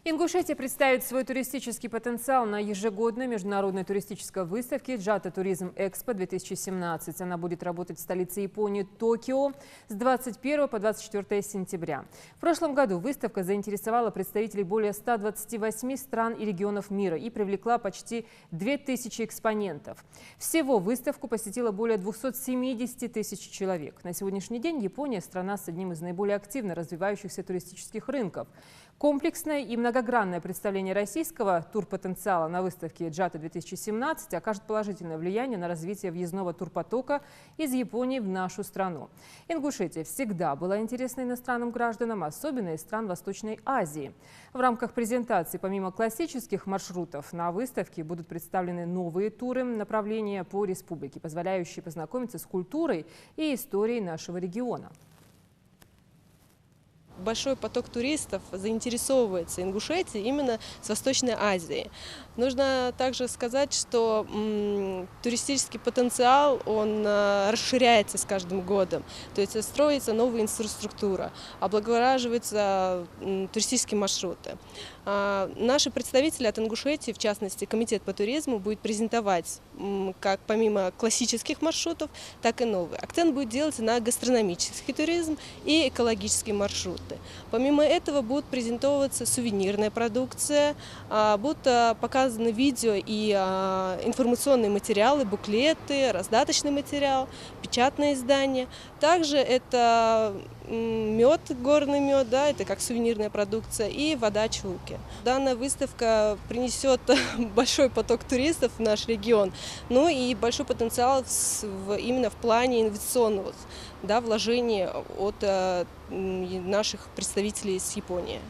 Ингушетия представит свой туристический потенциал на ежегодной международной туристической выставке «Джата Туризм Экспо-2017». Она будет работать в столице Японии Токио с 21 по 24 сентября. В прошлом году выставка заинтересовала представителей более 128 стран и регионов мира и привлекла почти 2000 экспонентов. Всего выставку посетило более 270 тысяч человек. На сегодняшний день Япония – страна с одним из наиболее активно развивающихся туристических рынков. Комплексное и многогранное представление российского турпотенциала на выставке «Джата-2017» окажет положительное влияние на развитие въездного турпотока из Японии в нашу страну. Ингушетия всегда была интересна иностранным гражданам, особенно из стран Восточной Азии. В рамках презентации, помимо классических маршрутов, на выставке будут представлены новые туры, направления по республике, позволяющие познакомиться с культурой и историей нашего региона. Большой поток туристов заинтересовывается Ингушетией именно с Восточной Азии. Нужно также сказать, что туристический потенциал, он расширяется с каждым годом. То есть строится новая инфраструктура, облагораживаются туристические маршруты. Наши представители от Ингушетии, в частности Комитет по туризму, будет презентовать как помимо классических маршрутов, так и новые. Акцент будет делаться на гастрономический туризм и экологические маршруты. Помимо этого будут презентоваться сувенирная продукция, будут показаны видео и информационные материалы, буклеты, раздаточный материал, печатные издания. Также это мед, горный мед, да, это как сувенирная продукция, и вода Чулки. Данная выставка принесет большой поток туристов в наш регион, ну и большой потенциал именно в плане инвестиционных, да, вложений от наших представителей из Японии.